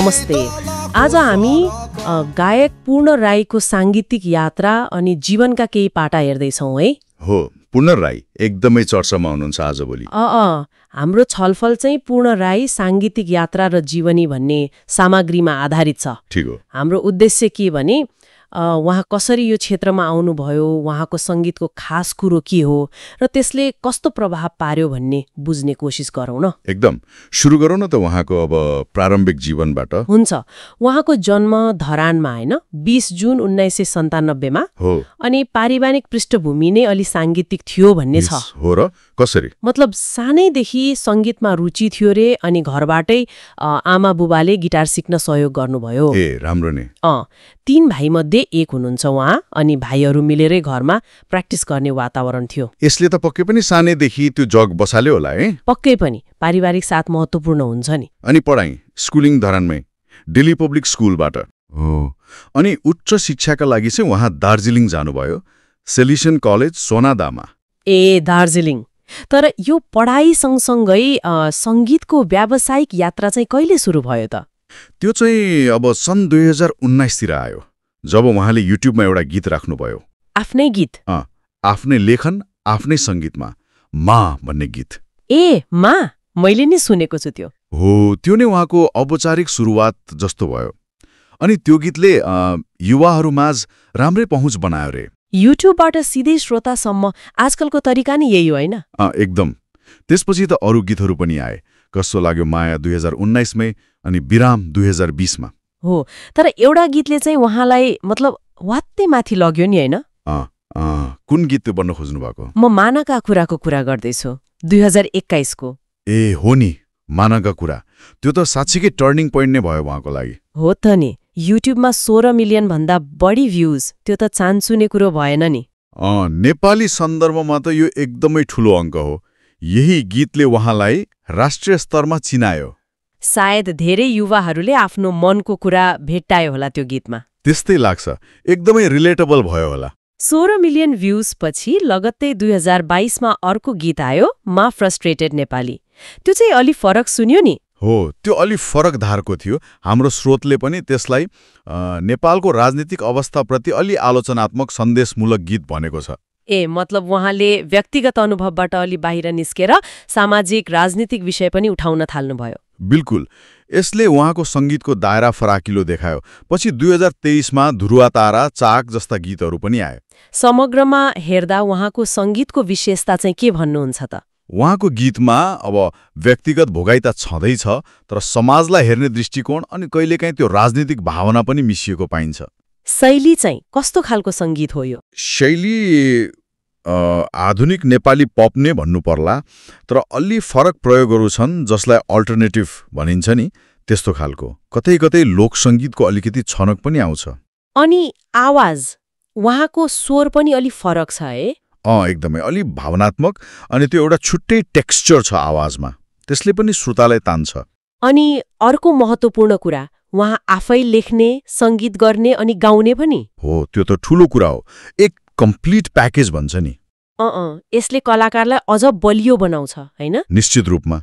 नमस्ते। आज हामी गायक पूर्ण राईको सांगीतिक यात्रा अनि जीवनका केही पाटा हेर्दैछौँ है। हो, पूर्ण राई एकदमै चर्चामा हुनुहुन्छ आजभोलि। हाम्रो छलफल चाहिँ पूर्ण राई सांगीतिक यात्रा र जीवनी भन्ने सामग्रीमा आधारित छ। ठीक हो। हाम्रो उद्देश्य के भने उहाँ कसरी यो क्षेत्रमा आउनुभयो, उहाँको संगीतको खास कुरो के हो र त्यसले कस्तो प्रभाव पार्यो भन्ने बुझ्ने कोसिस गरौँ न। एकदम सुरु गरौँ न त उहाँको अब प्रारम्भिक जीवनबाट। हुन्छ। उहाँको जन्म धरानमा हैन 20 जुन 1997 मा हो। अनि पारिवारिक पृष्ठभूमि नै अलि सांगीतिक थियो भन्ने छ। हो र कसरी? मतलब सानैदेखि संगीतमा रुचि थियो रे अनि घरबाटै आमा बुबाले गिटार सिक्न सहयोग गर्नुभयो। ए राम्रो नै। 3 भाइ मध्ये एक हुनुहुन्छ उहाँ अनि भाइहरू मिलेरै घरमा प्र्याक्टिस गर्ने वातावरण थियो। यसले त पक्कै पनि सानैदेखि त्यो जग बसाल्यो होला है? पक्कै पनि पारिवारिक साथ महत्त्वपूर्ण हुन्छ नि। अनि पढाइ स्कुलिङ धरानमै दिल्ली पब्लिक स्कुलबाट हो। अनि उच्च शिक्षाका लागि चाहिँ उहाँ दार्जिलिङ जानुभयो, सेलिसन कलेज सोनादामा। ए दार्जिलिङ। तर यो पढाइ सँगसँगै संगीतको व्यावसायिक यात्रा चाहिँ कहिले सुरु भयो त? त्यो चाहिँ अब सन् 2019 तिर आयो जब उहाँले युट्युबमा एउटा गीत राख्नुभयो। आफ्नै गीत? आफ्नै लेखन आफ्नै सङ्गीतमा मा भन्ने गीत। ए मा, मैले नि सुनेको छु त्यो। हो, त्यो नै उहाँको औपचारिक सुरुवात जस्तो भयो। अनि त्यो गीतले युवाहरूमाझ राम्रै पहुँच बनायो रे। युट्युबबाट सिधै श्रोतासम्म आजकलको तरिका नै यही हो होइन? एकदम। त्यसपछि त अरू गीतहरू पनि आए। कस्तो लाग्यो माया 2019 मै अनि विराम 2020 मा। हो, तर एउटा गीतले चाहिँ उहाँलाई मतलब वात्तै माथि लग्यो नि होइन? कुन गीत बन्न खोज्नु भएको? म मानाका कुराको कुरा गर्दैछु 2021 को। ए हो नि, मानाका कुरा। त्यो त साँच्चीकै टर्निङ पोइन्ट नै भयो उहाँको लागि। हो त नि, युट्युबमा 16 मिलियन भन्दा बढी भ्युज, त्यो त चान्सुने कुरो भएन नि। नेपाली सन्दर्भमा त यो एकदमै ठूलो अङ्क हो। यही गीतले उहाँलाई राष्ट्रिय स्तरमा चिनायो। सायद धेरै युवाहरूले आफ्नो मनको कुरा भेट्टायो होला त्यो गीतमा। त्यस्तै लाग्छ, एकदमै रिलेटेबल भयो होला। 16 मिलियन भ्युज पछि लगत्तै 2022 मा अर्को गीत आयो, मा फ्रस्ट्रेटेड नेपाली। त्यो चाहिँ अलि फरक सुन्यो नि। हो, त्यो अलि फरक धारको थियो। हाम्रो स्रोतले पनि त्यसलाई नेपालको राजनीतिक अवस्थाप्रति अलि आलोचनात्मक सन्देशमूलक गीत भनेको छ। ए मतलब उहाँले व्यक्तिगत अनुभवबाट अलि बाहिर निस्केर सामाजिक राजनीतिक विषय पनि उठाउन थाल्नुभयो। बिल्कुल। यसले उहाँको संगीतको दायरा फराकिलो देखायो। पछि 2023 मा धुरुवा तारा, चाक जस्ता गीतहरू पनि आए। समग्रमा हेर्दा उहाँको संगीतको विशेषता चाहिँ के भन्नुहुन्छ त? उहाँको गीतमा अब व्यक्तिगत भोगाइ त छँदैछ, तर समाजलाई हेर्ने दृष्टिकोण अनि कहिलेकाहीँ त्यो राजनीतिक भावना पनि मिसिएको पाइन्छ। शैली चाहिँ कस्तो खालको संगीत हो यो? शैली आधुनिक नेपाली पप नै भन्नु पर्ला, तर अलि फरक प्रयोगहरू छन् जसलाई अल्टरनेटिभ भनिन्छ नि, त्यस्तो खालको। कतै कतै लोकसङ्गीतको अलिकति छनक पनि आउँछ। अनि आवाज, उहाँको स्वर पनि अलि फरक छ है? एकदमै अलि भावनात्मक अनि त्यो एउटा छुट्टै टेक्स्चर छ आवाजमा, त्यसले पनि श्रोतालाई तान्छ। अनि अर्को महत्त्वपूर्ण कुरा, उहाँ आफै लेख्ने, संगीत गर्ने अनि गाउने पनि। हो, त्यो त ठूलो कुरा हो। एक कम्प्लिट प्याकेज भन्छ नि। यसले कलाकारलाई अझ बलियो बनाउँछ हैन? निश्चित रूपमा।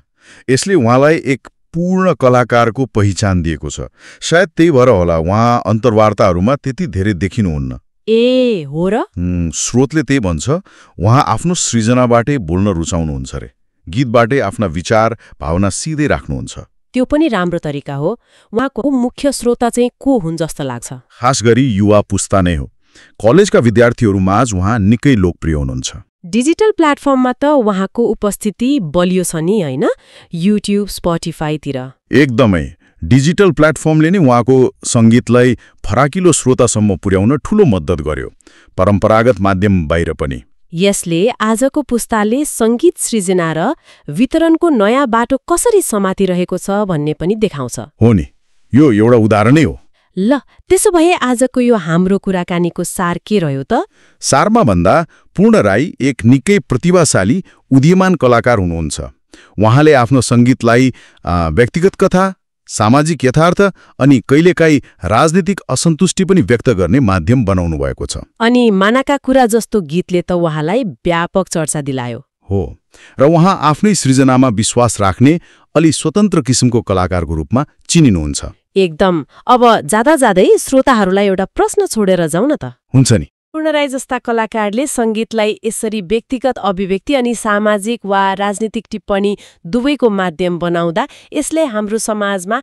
यसले उहाँलाई एक पूर्ण कलाकारको पहिचान दिएको छ। सायद त्यही भएर होला उहाँ अन्तर्वार्ताहरूमा त्यति धेरै देखिनुहुन्न। ए हो र? स्रोतले त्यही भन्छ। उहाँ आफ्नो सृजनाबाटै बोल्न रुचाउनुहुन्छ रे। गीतबाटै आफ्ना विचार भावना सिधै राख्नुहुन्छ। त्यो पनि राम्रो तरिका हो। उहाँको मुख्य श्रोता चाहिँ को हुन् जस्तो लाग्छ? खास गरी युवा पुस्ता नै हो। कलेजका विद्यार्थीहरूमाझ उहाँ निकै लोकप्रिय हुनुहुन्छ। डिजिटल प्लेटफर्ममा त उहाँको उपस्थिति बलियो छ नि हैन? युट्युब, स्पोटिफाईतिर। एकदमै। डिजिटल प्लेटफर्मले नै उहाँको संगीतलाई फराकिलो श्रोतासम्म पुर्याउन ठूलो मद्दत गर्यो, परम्परागत माध्यम बाहिर पनि। यसले आजको पुस्ताले संगीत सृजना र वितरणको नयाँ बाटो कसरी समातिरहेको छ भन्ने पनि देखाउँछ। हो नि, यो एउटा उदाहरणै हो। ल, त्यसो भए आजको यो हाम्रो कुराकानीको सार के रह्यो त? सारमा भन्दा पूर्ण राई एक निकै प्रतिभाशाली उदीयमान कलाकार हुनुहुन्छ। उहाँले आफ्नो संगीतलाई व्यक्तिगत कथा, सामाजिक यथार्थ अनि कहिलेकाहीँ राजनीतिक असन्तुष्टि पनि व्यक्त गर्ने माध्यम बनाउनु भएको छ। अनि मानाका कुरा जस्तो गीतले त उहाँलाई व्यापक चर्चा दिलायो। हो, र उहाँ आफ्नै सृजनामा विश्वास राख्ने अलि स्वतन्त्र किसिमको कलाकारको रूपमा चिनिनुहुन्छ। एकदम। अब जाँदा जाँदै श्रोताहरूलाई एउटा प्रश्न छोडेर जाउँ न त। हुन्छ नि। पूर्ण राई जस्ता कलाकारले सङ्गीतलाई यसरी व्यक्तिगत अभिव्यक्ति अनि सामाजिक वा राजनीतिक टिप्पणी दुवैको माध्यम बनाउँदा यसले हाम्रो समाजमा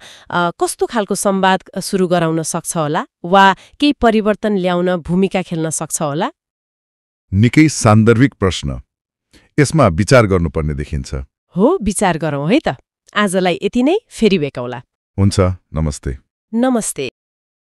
कस्तो खालको संवाद सुरु गराउन सक्छ होला वा केही परिवर्तन ल्याउन भूमिका खेल्न सक्छ होला? निकै सान्दर्भिक प्रश्न। यसमा विचार गर्नुपर्ने देखिन्छ। हो, विचार गरौँ है त। आजलाई यति नै, फेरि भेटौँला। हुन्छ, नमस्ते। नमस्ते।